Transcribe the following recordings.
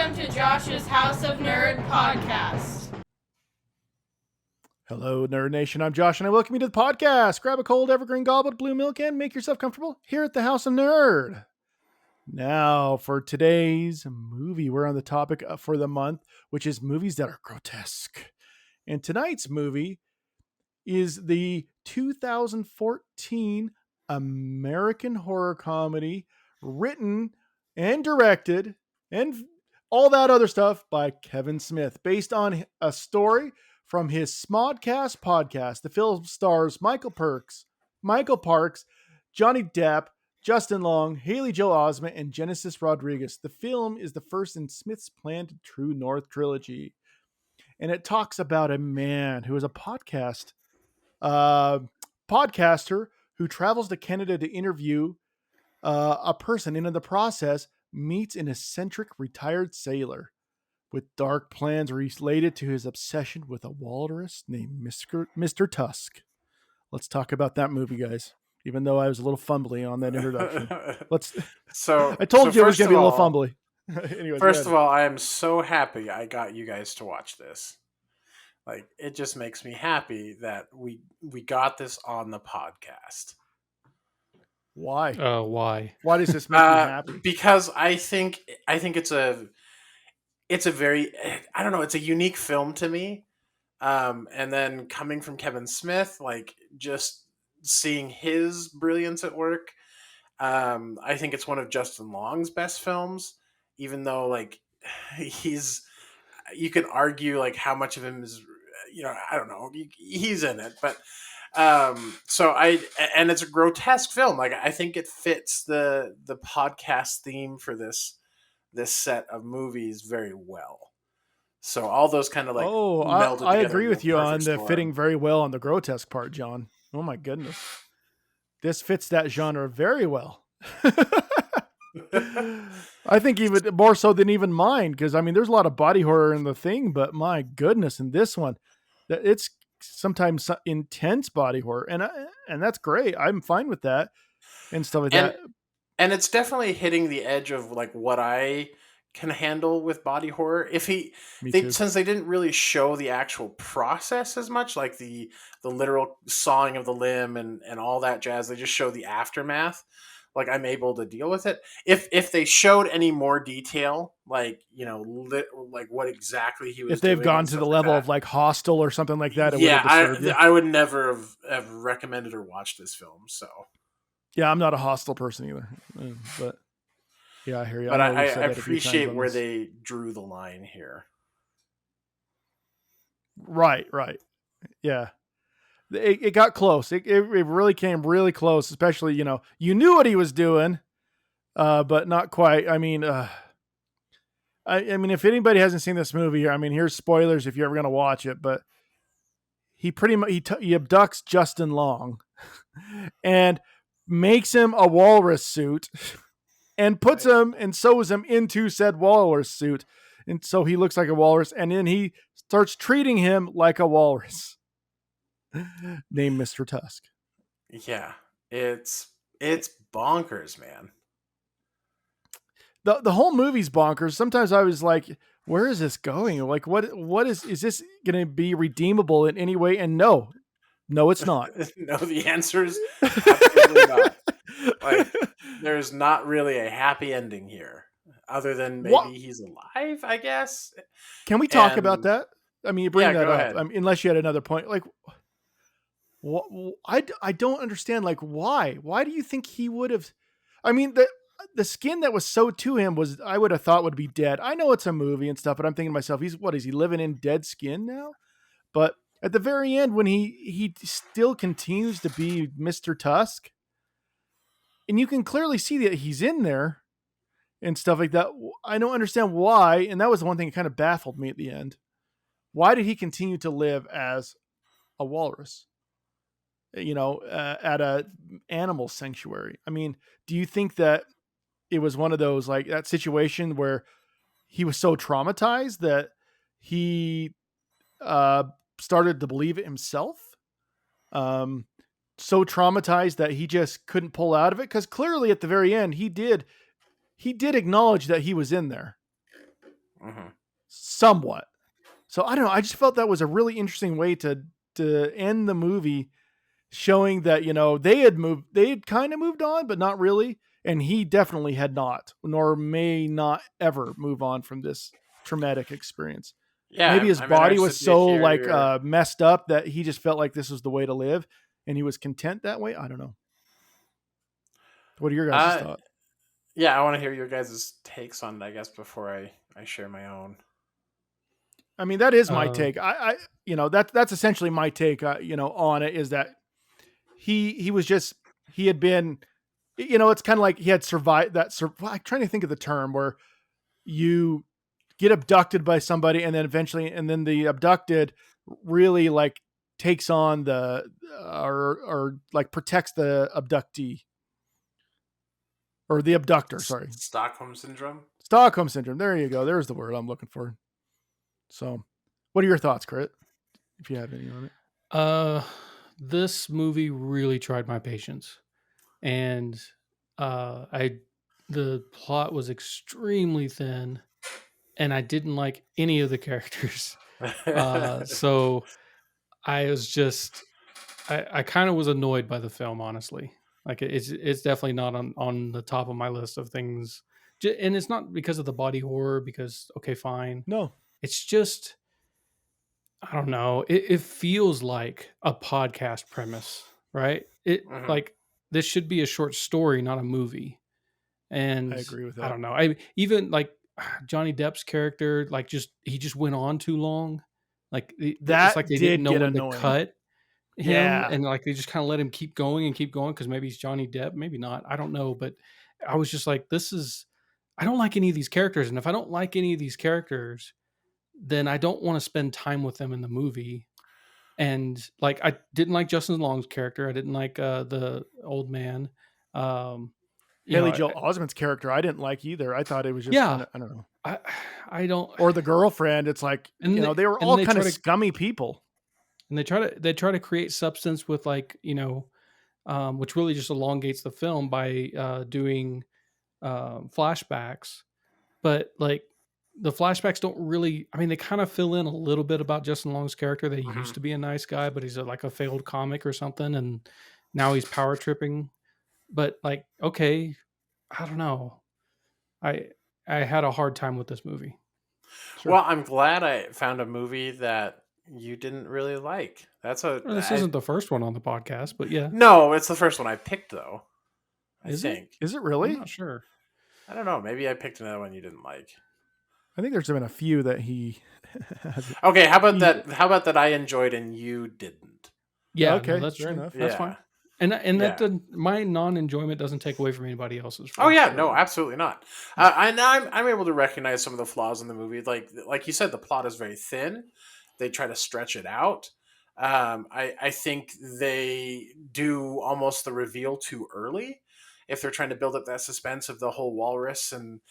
Welcome to Josh's House of Nerd podcast. Hello, Nerd Nation. I'm Josh, and I welcome you to the podcast. Grab a cold evergreen goblet of blue milk and make yourself comfortable here at the House of Nerd. Now, for today's movie, we're on the topic for the month, which is movies that are grotesque. And tonight's movie is the 2014 American horror comedy written and directed and all that other stuff by Kevin Smith, based on a story from his Smodcast podcast. The film stars Michael Parks, Johnny Depp, Justin Long, Haley Joel Osment, and Genesis Rodriguez. The film is the first in Smith's planned True North trilogy. And it talks about a man who is a podcaster who travels to Canada to interview a person, and in the process meets an eccentric retired sailor with dark plans related to his obsession with a walrus named Mr. Tusk. Let's talk about that movie, guys. Even though I was a little fumbly on that introduction. I told you it was going to be a little fumbly. Anyways, first of all, I am so happy I got you guys to watch this. Like, it just makes me happy that we got this on the podcast. Why? Why? Why does this make you happy? Because I think it's a very, I don't know, it's a unique film to me. And then coming from Kevin Smith, like, just seeing his brilliance at work. I think it's one of Justin Long's best films, even though, like, you could argue, like, how much of him is, I don't know, he's in it, but and it's a grotesque film. Like, I think it fits the podcast theme for this set of movies very well. So all those kind of, like, melded I together agree with you on the storm. fitting very well on the grotesque part, John. Oh my goodness. This fits that genre very well. I think even more so than even mine, because I mean, there's a lot of body horror in the thing, but my goodness, in this one, it's sometimes intense body horror, and that's great. I'm fine with that and stuff like that. And it's definitely hitting the edge of, like, what I can handle with body horror. Since they didn't really show the actual process as much, like the literal sawing of the limb and all that jazz, they just show the aftermath. Like, I'm able to deal with it. If they showed any more detail, like, like what exactly he was, if they've doing gone to the level of, like, Hostel or something like that, I would never have recommended or watched this film. So yeah, I'm not a Hostel person either, but yeah, I hear you. But I appreciate where they drew the line here. Right. Yeah. It got close. It really came really close, especially, you knew what he was doing, but not quite. I mean, I mean, if anybody hasn't seen this movie, I mean, here's spoilers if you're ever going to watch it, but he pretty much, he abducts Justin Long and makes him a walrus suit and puts him and sews him into said walrus suit. And so he looks like a walrus, and then he starts treating him like a walrus. Named Mr. Tusk. Yeah, it's bonkers, man. The whole movie's bonkers. Sometimes I was like, where is this going? Like, what is this going to be redeemable in any way? And no, it's not. No, the answer is absolutely not. Like, there's not really a happy ending here, other than maybe he's alive, I guess. Can we talk about that? I mean, you bring that up. Ahead. I mean, unless you had another point. Like, I don't understand. Like, why? Why do you think he would have? I mean, the skin that was sewed to him I would have thought would be dead. I know it's a movie and stuff, but I'm thinking to myself, is he living in dead skin now? But at the very end, when he still continues to be Mr. Tusk, and you can clearly see that he's in there and stuff like that. I don't understand why. And that was the one thing that kind of baffled me at the end. Why did he continue to live as a walrus? At a animal sanctuary. I mean, do you think that it was one of those, like, that situation where he was so traumatized that he started to believe it himself? So traumatized that he just couldn't pull out of it? Because clearly at the very end, he did acknowledge that he was in there. somewhat. So I don't know. I just felt that was a really interesting way to end the movie, showing that, they had kind of moved on, but not really. And he definitely had not, nor may not ever move on from this traumatic experience. Yeah, maybe his body was so messed up that he just felt like this was the way to live, and he was content that way. I don't know. What are your guys' thoughts? Yeah, I want to hear your guys' takes on it, I guess, before I share my own. I mean, that is my take. That's essentially my take, on it, is that he had been, it's kind of like he had survived that. I'm trying to think of the term where you get abducted by somebody, and then the abducted really like takes on or like protects the abductee or the abductor. Sorry. Stockholm syndrome. There you go. There's the word I'm looking for. So what are your thoughts, Crit? If you have any on it. This movie really tried my patience, and the plot was extremely thin, and I didn't like any of the characters. So I was just, I kind of was annoyed by the film, honestly. Like it's definitely not on the top of my list of things, and it's not because of the body horror. Because okay, fine, no, it's just, I don't know. It feels like a podcast premise, right? Like this should be a short story, not a movie. And I agree with that. I don't know. I even like Johnny Depp's character, like he just went on too long. Like it's like they didn't know when to cut him, and like they just kind of let him keep going because maybe he's Johnny Depp, maybe not. I don't know, but I was just like, I don't like any of these characters, and if I don't like any of these characters, then I don't want to spend time with them in the movie. And like, I didn't like Justin Long's character. I didn't like the old man. Haley Joel Osment's character, I didn't like either. I thought it was just kinda, I don't know. I don't. Or the girlfriend. It's like, they were all kind of scummy people. And they try to create substance with like, which really just elongates the film by doing flashbacks. But like, the flashbacks don't really, I mean, they kind of fill in a little bit about Justin Long's character. That he used to be a nice guy, but he's like a failed comic or something. And now he's power tripping. But like, okay, I don't know. I had a hard time with this movie. Sure. Well, I'm glad I found a movie that you didn't really like. This isn't the first one on the podcast, but yeah. No, it's the first one I picked, though. Is it really? I'm not sure. I don't know. Maybe I picked another one you didn't like. I think there's been a few that he has. Okay, how about that? How about that I enjoyed and you didn't? Yeah, okay, that's fair enough. That's fine. And that my non-enjoyment doesn't take away from anybody else's. Oh yeah, no, absolutely not. I'm able to recognize some of the flaws in the movie. Like you said, the plot is very thin. They try to stretch it out. I think they do almost the reveal too early if they're trying to build up that suspense of the whole walrus and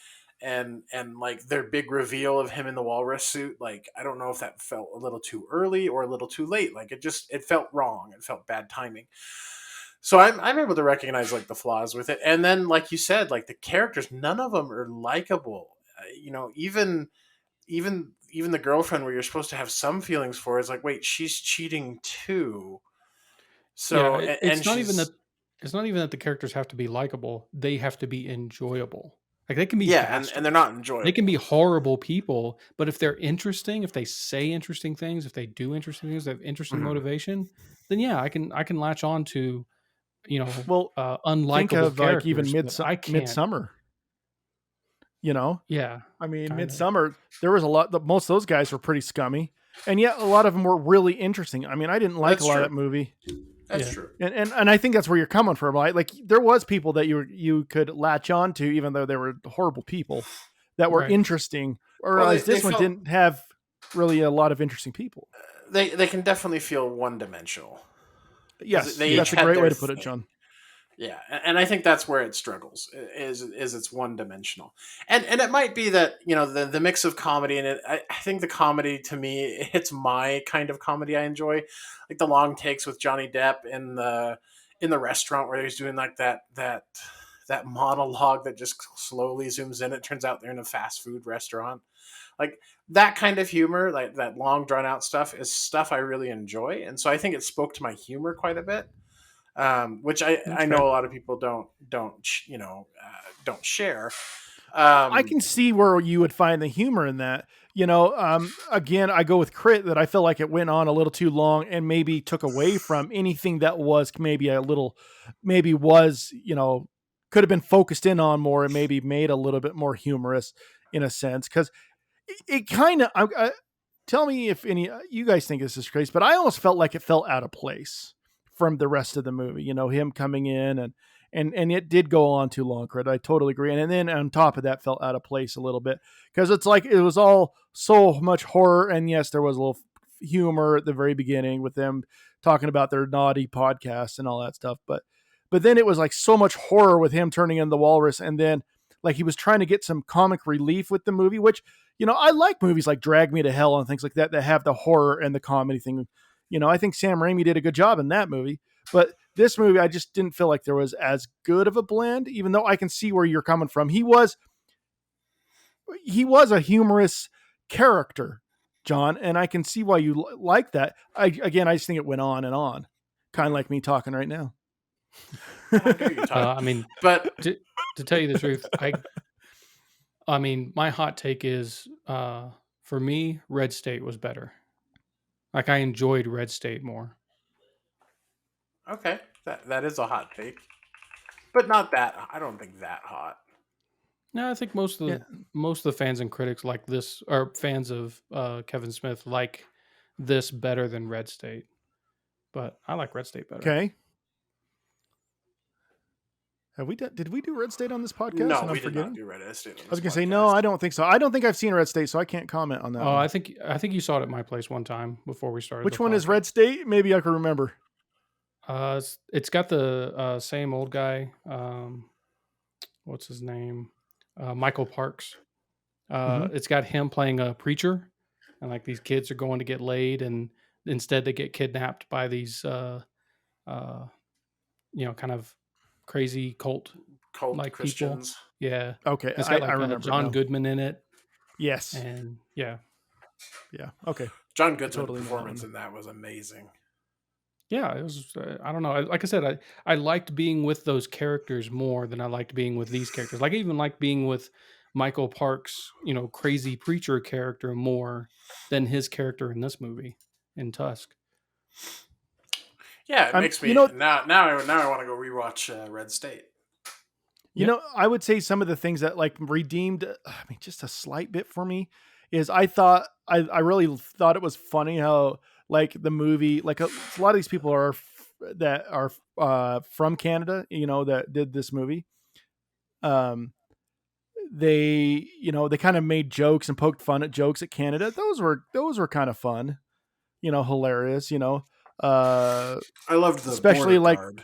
like their big reveal of him in the walrus suit. Like, I don't know if that felt a little too early or a little too late. Like it felt wrong. It felt bad timing. So I'm able to recognize like the flaws with it. And then, like you said, like the characters, none of them are likable. Even the girlfriend, where you're supposed to have some feelings for, is like, wait, she's cheating too. So it's not even that the characters have to be likable. They have to be enjoyable. Like they can be and they're not enjoyable. They can be horrible people, but if they're interesting, if they say interesting things, if they do interesting things, they have interesting motivation, then yeah, I can latch on to, unlikable think of characters. Like even Midsummer. Yeah. I mean, Midsummer, there was a lot. Most of those guys were pretty scummy, and yet a lot of them were really interesting. I mean, I didn't like a lot of that movie. That's true. And I think that's where you're coming from, right? Like there was people that you could latch on to, even though they were horrible people, that were interesting. Whereas this one didn't have really a lot of interesting people. They can definitely feel one-dimensional. Yes, that's a great way to put it, John. Yeah, and I think that's where it struggles, is it's one-dimensional. And it might be that, the mix of comedy in it, I think the comedy, to me, it hits my kind of comedy I enjoy. Like the long takes with Johnny Depp in the restaurant where he's doing like that that monologue that just slowly zooms in. It turns out they're in a fast food restaurant. Like that kind of humor, like that long drawn out stuff, is stuff I really enjoy, and so I think it spoke to my humor quite a bit, which I know a lot of people don't share. I can see where you would find the humor in that. Again, I go with Crit that I feel like it went on a little too long and maybe took away from anything that was maybe could have been focused in on more and maybe made a little bit more humorous in a sense. Because it kind of, tell me if any you guys think this is crazy, but I almost felt like it fell out of place from the rest of the movie. Him coming in and it did go on too long, Crit. I totally agree. And then on top of that, felt out of place a little bit because it's like it was all so much horror. And yes, there was a little humor at the very beginning with them talking about their naughty podcast and all that stuff. But then it was like so much horror with him turning into the walrus. And then like he was trying to get some comic relief with the movie, which, I like movies like Drag Me to Hell and things like that have the horror and the comedy thing. I think Sam Raimi did a good job in that movie. But this movie, I just didn't feel like there was as good of a blend, even though I can see where you're coming from. He was a humorous character, John, and I can see why you like that. I just think it went on and on, kind of like me talking right now. But to tell you the truth, my hot take is, for me, Red State was better. Like I enjoyed Red State more. Okay, that is a hot take, but not that. I don't think that hot. No, I think most of the fans and critics like this, or fans of Kevin Smith, like this better than Red State. But I like Red State better. Okay. Did we do Red State on this podcast? No, we did not do Red State. I was going to say no. I don't think so. I don't think I've seen Red State, so I can't comment on that. Oh, I think you saw it at my place one time before we started. Which one is Red State? Maybe I can remember. It's got the same old guy. What's his name? Michael Parks. It's got him playing a preacher, and like these kids are going to get laid, and instead they get kidnapped by these, kind of crazy cult like Christians. People. Yeah. Okay. It's got like I remember John Goodman in it. Yes. And yeah. Okay. John Goodman's performance in that was amazing. Yeah, it was. I don't know. Like I said, I liked being with those characters more than I liked being with these characters. Like I even liked being with Michael Parks, crazy preacher character more than his character in this movie in Tusk. Yeah, it makes me now I want to go rewatch Red State. I would say some of the things that like redeemed, just a slight bit for me is I really thought it was funny how like the movie, like a lot of these people are from Canada, that did this movie. They kind of made jokes and poked fun at jokes at Canada. Those were kind of fun, hilarious, I loved the especially border guard.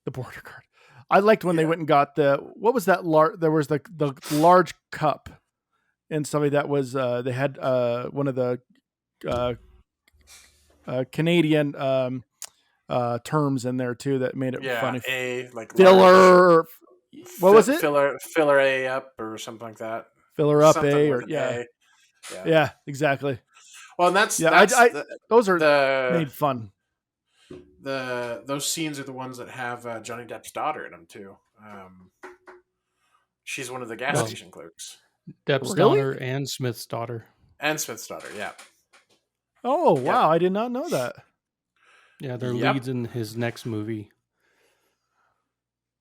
The border guard. I liked when they went and got what was that there was the large cup and somebody that was they had one of the Canadian terms in there too that made it funny. Filler. What was it? Filler A up or something like that. Filler up A or yeah, exactly. Well, and those are made fun. Those scenes are the ones that have Johnny Depp's daughter in them too. She's one of the gas station clerks. Depp's daughter and Smith's daughter. Yeah. Oh wow! I did not know that. Yeah, they're leads in his next movie.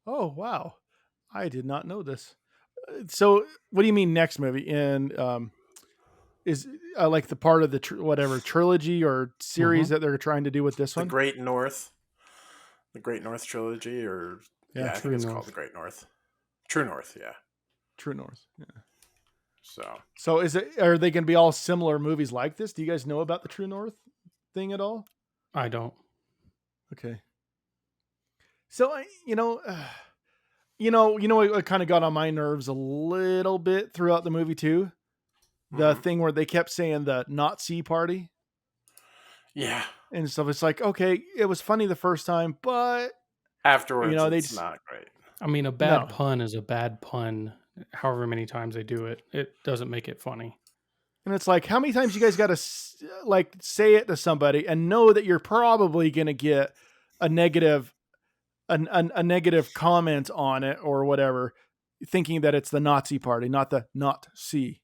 Oh wow! I did not know this. So, what do you mean next movie? In is like the part of the trilogy or series that they're trying to do with this one? The Great North trilogy, or I think it's called the Great North. True North, yeah. True North, yeah. So are they going to be all similar movies like this? Do you guys know about the True North thing at all? I don't. Okay. So what kind of got on my nerves a little bit throughout the movie too. The thing where they kept saying the Nazi party. Yeah. And stuff. It's like, okay, it was funny the first time, but afterwards it's not great. I mean, a bad pun is a bad pun. However many times they do it, it doesn't make it funny. And it's like, how many times you guys got to like say it to somebody and know that you're probably going to get a negative comment on it or whatever, thinking that it's the Nazi party, not the not-see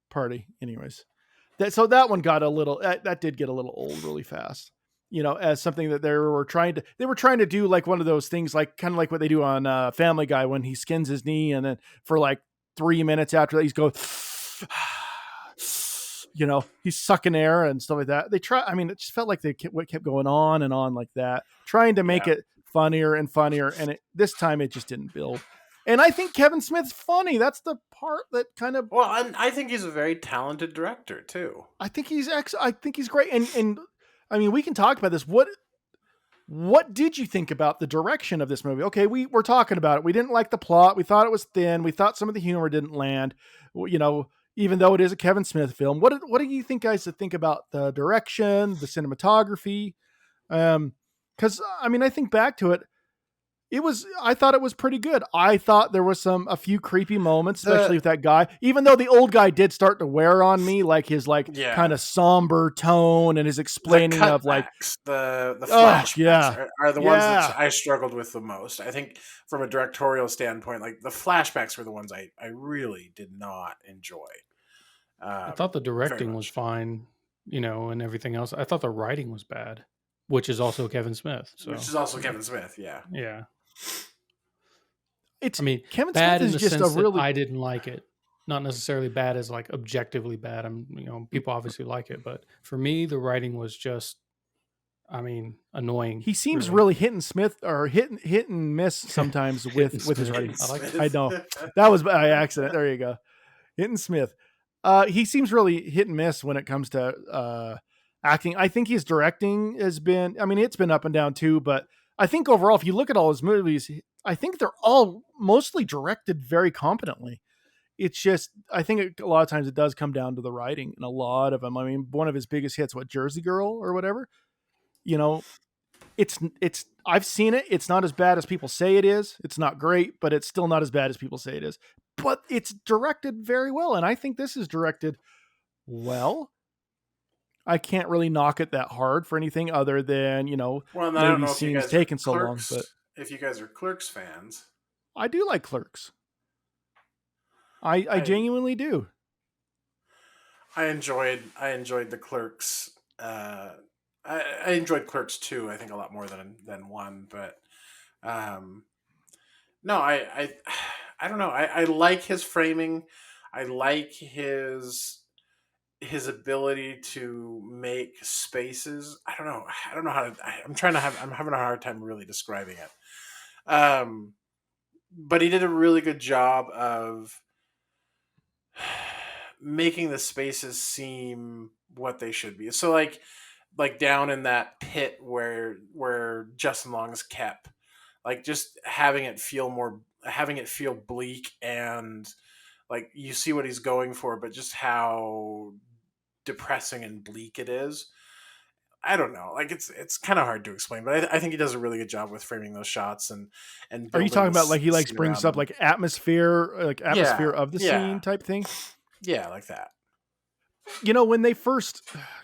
party. Anyways, that one got that did get a little old really fast. As something that they were trying to do, like one of those things, like kind of like what they do on Family Guy when he skins his knee, and then for like 3 minutes after that, he's going, he's sucking air and stuff like that. It just felt like they kept going on and on like that, trying to make it funnier and funnier. And this time it just didn't build. And I think Kevin Smith's funny. That's the part that kind of... Well, I think he's a very talented director too. I think he's great. And I mean, we can talk about this. What did you think about the direction of this movie? Okay, we're talking about it. We didn't like the plot. We thought it was thin. We thought some of the humor didn't land. Even though it is a Kevin Smith film. What do you think, guys, to think about the direction, the cinematography? Because I think back to it, I thought it was pretty good. I thought there was a few creepy moments, especially with that guy. Even though the old guy did start to wear on me, like his kind of somber tone and his explaining of like the flashbacks are the ones that I struggled with the most. I think from a directorial standpoint, like the flashbacks were the ones I really did not enjoy. I thought the directing was fine, and everything else. I thought the writing was bad, which is also Kevin Smith. Yeah. Yeah. Kevin bad Smith is in the just sense a really... that I didn't like it. Not necessarily bad as like objectively bad. People obviously like it, but for me, the writing was just, annoying. He seems really hit and miss sometimes with his writing. I know that was by accident. There you go. Hinton Smith. He seems really hit and miss when it comes to acting. I think his directing has been, it's been up and down too, but I think overall, if you look at all his movies, I think they're all mostly directed very competently. It's just, I think a lot of times it does come down to the writing in a lot of them. One of his biggest hits, Jersey Girl or whatever, I've seen it. It's not as bad as people say it is. It's not great, but it's still not as bad as people say it is. But it's directed very well. And I think this is directed well. I can't really knock it that hard for anything other than, maybe scenes taking so long. But if you guys are Clerks fans, I do like Clerks. I genuinely do. I enjoyed the Clerks. I enjoyed Clerks 2, I think, a lot more than 1. But no, I don't know. I like his framing. I like his ability to make spaces. I don't know how to. I'm having a hard time really describing it. But he did a really good job of making the spaces seem what they should be. So like down in that pit where Justin Long is kept, like just having it feel bleak, and like you see what he's going for, but just how depressing and bleak it is. I don't know. Like it's kind of hard to explain, but I think he does a really good job with framing those shots and. Are you talking about like he brings up like atmosphere of the scene type thing? Yeah, like that. When they first,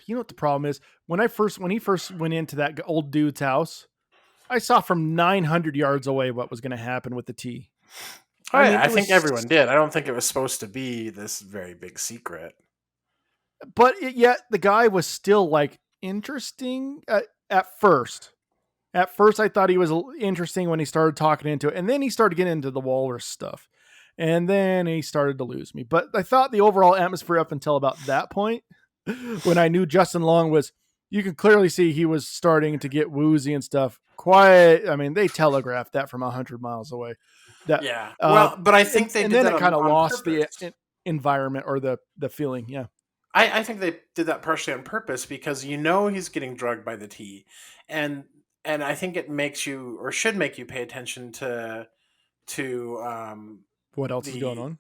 what the problem is when he first went into that old dude's house, I saw from 900 yards away what was going to happen with the tea. I think everyone did. I don't think it was supposed to be this very big secret. But yet the guy was still like interesting at first. At first, I thought he was interesting when he started talking into it, and then he started getting into the walrus stuff, and then he started to lose me. But I thought the overall atmosphere up until about that point, when I knew Justin Long was, you can clearly see he was starting to get woozy and stuff. Quiet. They telegraphed that from 100 miles away. That, but I think they did that. And then it kind of lost the environment or the feeling. Yeah. I think they did that partially on purpose because he's getting drugged by the tea, and I think it makes you, or should make you, pay attention to what else is going on.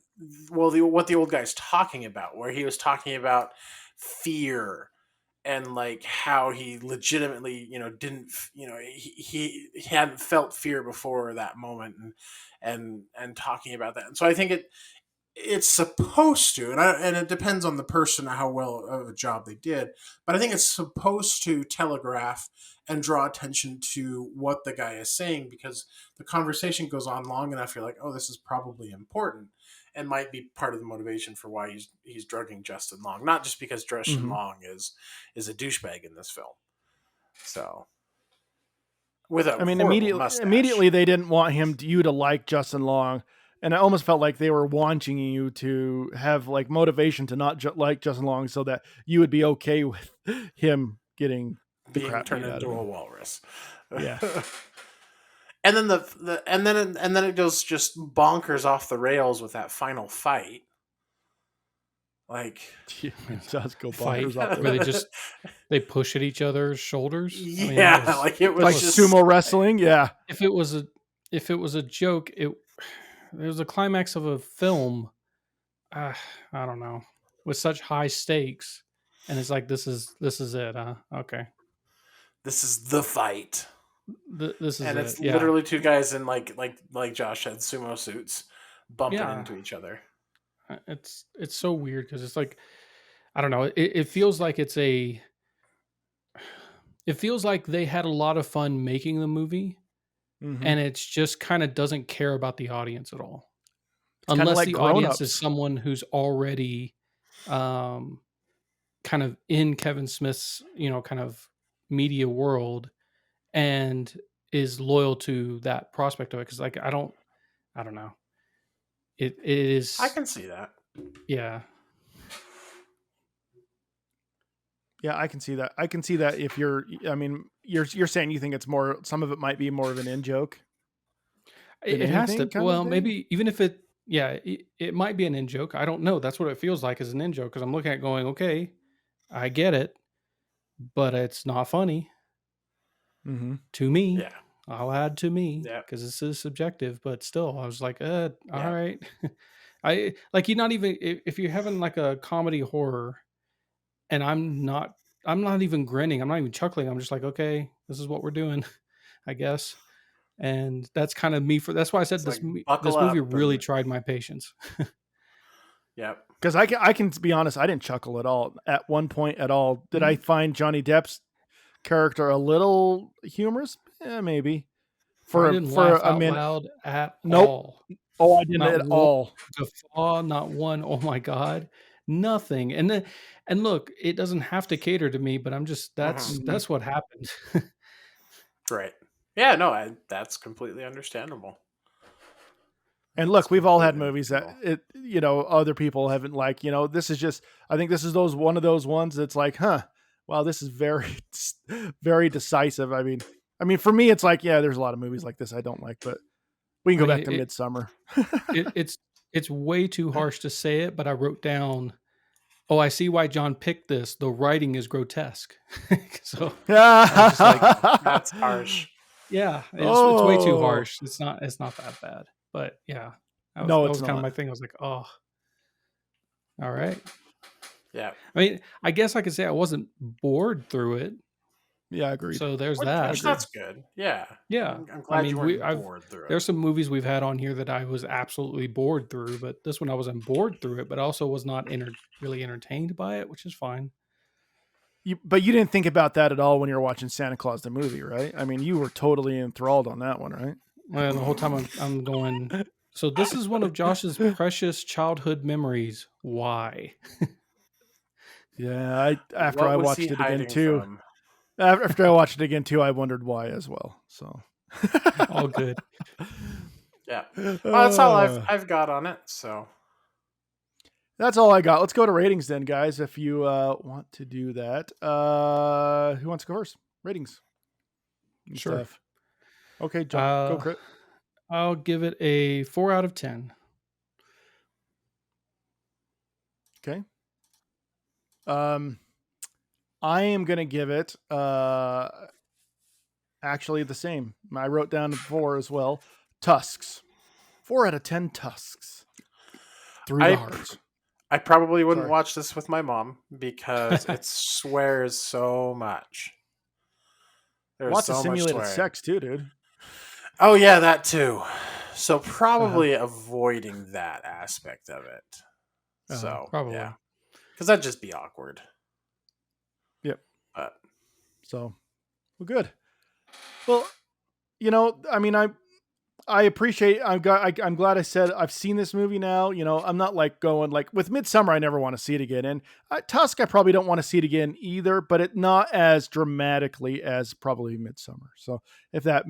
Well, what the old guy's talking about, where he was talking about fear and like how he legitimately, didn't, he hadn't felt fear before that moment, and talking about that. And so I think it's supposed to, and it depends on the person how well of a job they did, but I think it's supposed to telegraph and draw attention to what the guy is saying, because the conversation goes on long enough, you're like, oh, this is probably important, and might be part of the motivation for why he's drugging Justin Long, not just because Justin Long is a douchebag in this film. So immediately they didn't want you to like Justin Long. And I almost felt like they were wanting you to have like motivation to not like Justin Long, so that you would be okay with him getting the being crap turned out into of him. a walrus. Yeah. And then and then it goes just bonkers off the rails with that final fight. Like, it does go bonkers off the where they push at each other's shoulders. Yeah, it was like just sumo wrestling. Yeah. If it was a joke, it was a climax of a film. I don't know, with such high stakes, and it's like this is it, huh? Okay, this is the fight. This is and it's literally two guys in like Josh said, sumo suits bumping into each other. It's so weird because it's like, I don't know. It feels like it feels like they had a lot of fun making the movie. And it's just kind of doesn't care about the audience at all. It's unless like the audience is someone who's already kind of in Kevin Smith's, kind of media world and is loyal to that prospect of it. Cause like, I don't know. It is. I can see that. Yeah. Yeah, I can see that. I can see that if you're saying you think it's more, some of it might be more of an in joke. It has to. Well, maybe even if it might be an in joke. I don't know. That's what it feels like as an in joke. Cause I'm looking at going, okay, I get it, but it's not funny to me. Yeah. I'll add to me because this is subjective, but still I was like, all right. I like, you're not even, if you're having like a comedy horror, and I'm not even grinning. I'm not even chuckling. I'm just like, okay, this is what we're doing, I guess. And that's kind of me that's why I said this movie really tried my patience. Yeah. Because I can be honest, I didn't chuckle at all at one point at all. Did I find Johnny Depp's character a little humorous? Yeah, maybe. I didn't laugh out loud at all. Oh, I didn't at all. Guffaw, not one. Oh my God. Nothing. And look, it doesn't have to cater to me, but I'm just, that's what happened. Right. Yeah, no, that's completely understandable. And look, we've all had movies that other people haven't liked. This is just, I think this is one of those ones that's like, wow, this is very, very decisive. I mean, for me, it's like, yeah, there's a lot of movies like this I don't like, but we can go back to Midsummer. It's way too harsh to say it, but I wrote down, I see why John picked this. The writing is grotesque. So I was like, that's harsh. Yeah, it's way too harsh. It's not that bad. But yeah, that was kind of my thing. I was like, oh, all right. Yeah. I mean, I guess I could say I wasn't bored through it. Yeah, I agree. So there's that. That's good. Yeah. Yeah. I'm glad you weren't bored through it. There's some movies we've had on here that I was absolutely bored through, but this one I wasn't bored through it, but also was not really entertained by it, which is fine. But you didn't think about that at all when you were watching Santa Claus the movie, right? I mean, you were totally enthralled on that one, right? Well, the whole time I'm going, so this is one of Josh's precious childhood memories. Why? Yeah, after I watched it again too. After I watched it again too, I wondered why as well. So all good. Yeah, well, that's all I've got on it. So that's all I got. Let's go to ratings then, guys. If you want to do that, who wants to go first? Ratings. Sure. Stuff. Okay, John, go crit. I'll give it a 4 out of 10. Okay. I am going to give it actually the same. I wrote down 4 as well. Tusks. 4 out of 10 Tusks. 3 hearts. I probably wouldn't watch this with my mom because it swears so much. There's lots so of simulated sex too, dude. Oh yeah, that too. So probably avoiding that aspect of it. So probably. yeah, because that'd just be awkward. Yep. But so, well, good. Well, I mean, I appreciate. I'm glad I said I've seen this movie now. I'm not like going like with Midsummer. I never want to see it again, and Tusk I probably don't want to see it again either. But it not as dramatically as probably Midsummer. So if that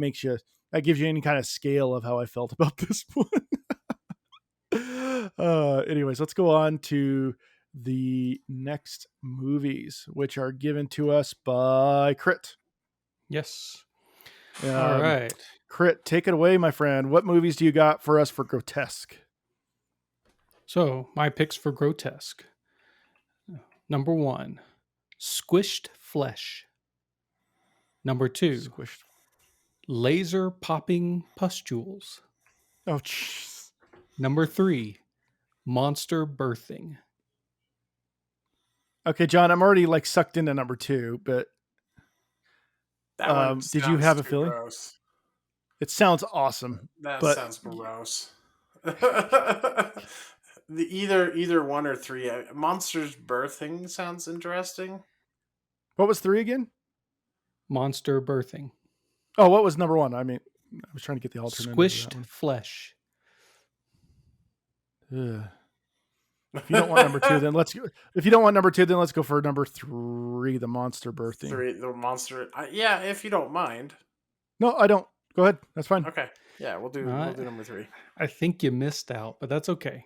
gives you any kind of scale of how I felt about this one. Anyways, let's go on to the next movies, which are given to us by Crit. Yes. All right. Crit, take it away, my friend. What movies do you got for us for Grotesque? So, my picks for Grotesque. Number 1, Squished Flesh. Number 2, Squished. Laser Popping Pustules. Oh, jeez. Number 3, Monster Birthing. Okay, John, I'm already like sucked into number 2, but did you have a feeling? Gross. It sounds awesome. That sounds gross. The either 1 or 3. Monsters Birthing sounds interesting. What was 3 again? Monster Birthing. Oh, what was number 1? I mean, I was trying to get the alternative. Squished Flesh. Ugh. If you don't want number 2, then let's go. If you don't want number 2, then let's go for number 3, the Monster Birthing. 3, the monster. Yeah, if you don't mind. No, I don't. Go ahead. That's fine. Okay. Yeah, we'll do number 3. I think you missed out, but that's okay.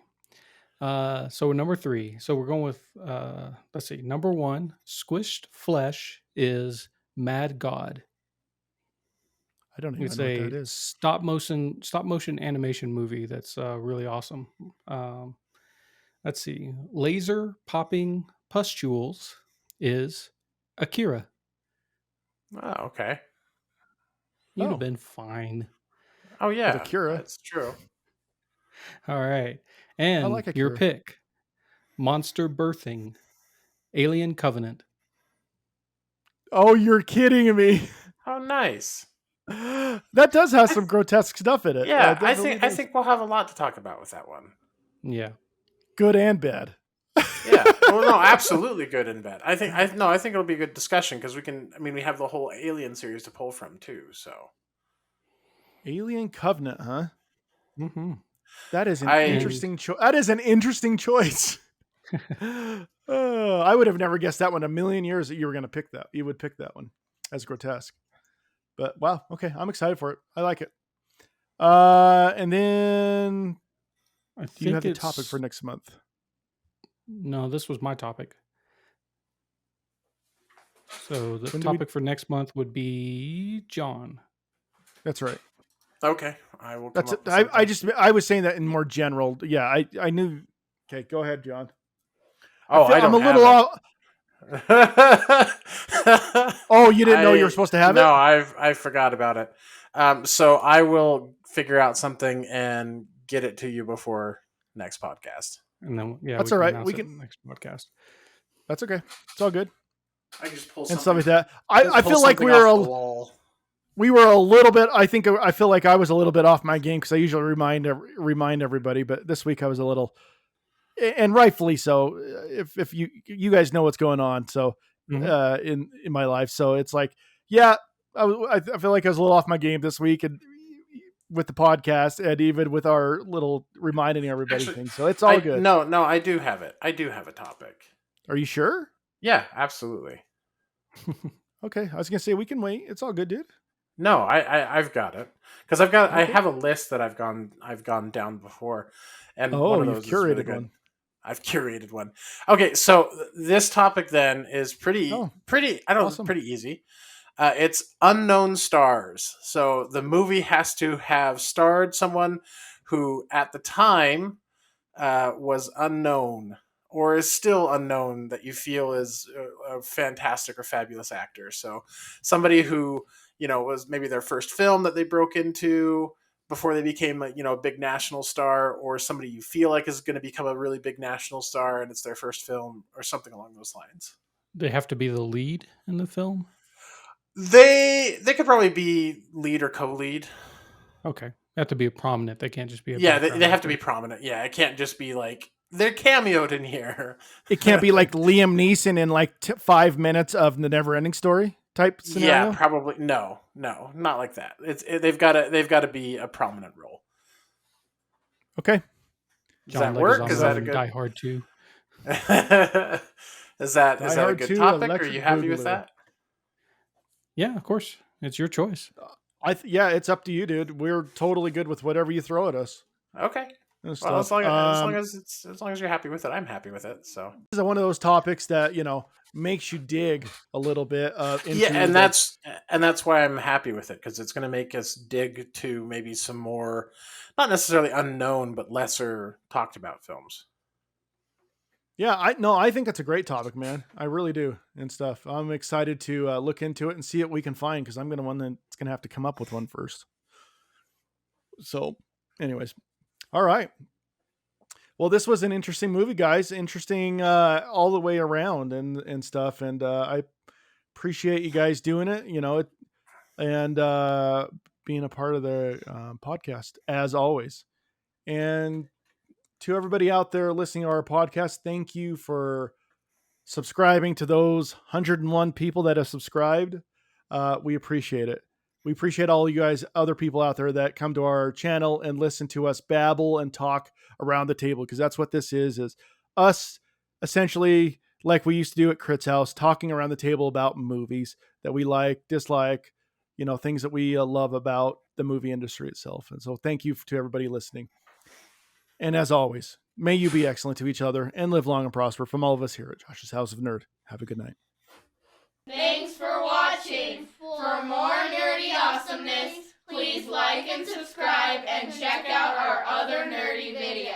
So number 3. So we're going with let's see. Number 1, Squished Flesh is Mad God. I don't even know what that is. Stop motion animation movie that's really awesome. Let's see. Laser Popping Pustules is Akira. Oh, okay. You'd have been fine. Oh yeah, Akira. That's true. All right, and like your pick: Monster Birthing, Alien Covenant. Oh, you're kidding me! Oh, nice. That does have some grotesque stuff in it. Yeah, I think we'll have a lot to talk about with that one. Yeah, good and bad. Yeah, well, no, absolutely good and bad. I think it'll be a good discussion because we have the whole Alien series to pull from too. So, Alien Covenant, huh? Mm-hmm. That is an interesting choice. That is an interesting choice. I would have never guessed that one a million years that you were going to pick that. You would pick that one as grotesque. But wow, okay, I'm excited for it. I like it. And then do you have the topic for next month? No, this was my topic. So the topic for next month would be JHoN. That's right. Okay, I will. That's it. I was saying that in more general. Yeah, I knew. Okay, go ahead, JHoN. Oh, I'm a little off. Oh, you didn't know you were supposed to have it? No, I forgot about it. So I will figure out something and get it to you before next podcast. And then that's all right. We can next podcast. That's okay. It's all good. I just pull and stuff like that. I feel like we were a little bit. I feel like I was a little bit off my game because I usually remind everybody, but this week I was a little, and rightfully so. If you guys know what's going on, so in my life, so it's like, yeah, I feel like I was a little off my game this week, and with the podcast and even with our little reminding everybody thing. So it's all good. No, I do have it. I do have a topic. Are you sure? Yeah, absolutely. Okay. I was going to say, we can wait. It's all good, dude. No, I've got it. Cause I have a list that I've gone down before. And one of those curated is really good. One. I've curated one. Okay. So this topic then is pretty easy. It's unknown stars. So the movie has to have starred someone who at the time was unknown or is still unknown that you feel is a fantastic or fabulous actor. So somebody who, was maybe their first film that they broke into before they became a big national star, or somebody you feel like is going to become a really big national star and it's their first film or something along those lines. They have to be the lead in the film? They could probably be lead or co-lead. Okay. They have to be a prominent. They can't just be a they have to be prominent. Yeah, it can't just be like they're cameoed in here. It can't be like Liam Neeson in like 5 minutes of The Never-Ending Story type scenario. Yeah, probably no, not like that. They've got to be a prominent role. Okay. Does that work? Is that a good Die Hard 2? Is that a good topic? Are you happy with that? Yeah, of course. It's your choice. Yeah, it's up to you, dude. We're totally good with whatever you throw at us. Okay. Well, as long as you're happy with it, I'm happy with it. So this is one of those topics that makes you dig a little bit. That's why I'm happy with it, because it's going to make us dig to maybe some more, not necessarily unknown, but lesser talked about films. Yeah, I think it's a great topic, man. I really do, and stuff. I'm excited to look into it and see what we can find, because I'm going to have to come up with one first. So, anyways, all right. Well, this was an interesting movie, guys. Interesting all the way around and stuff, and I appreciate you guys doing it. And being a part of the podcast as always, and. To everybody out there listening to our podcast, thank you for subscribing. To those 101 people that have subscribed, we appreciate it. We appreciate all you guys, other people out there that come to our channel and listen to us babble and talk around the table, because that's what this is us essentially, like we used to do at Crit's house, talking around the table about movies that we like, dislike, things that we love about the movie industry itself. And so thank you to everybody listening. And as always, may you be excellent to each other and live long and prosper. From all of us here at Josh's House of Nerd. Have a good night. Thanks for watching. For more nerdy awesomeness, please like and subscribe and check out our other nerdy videos.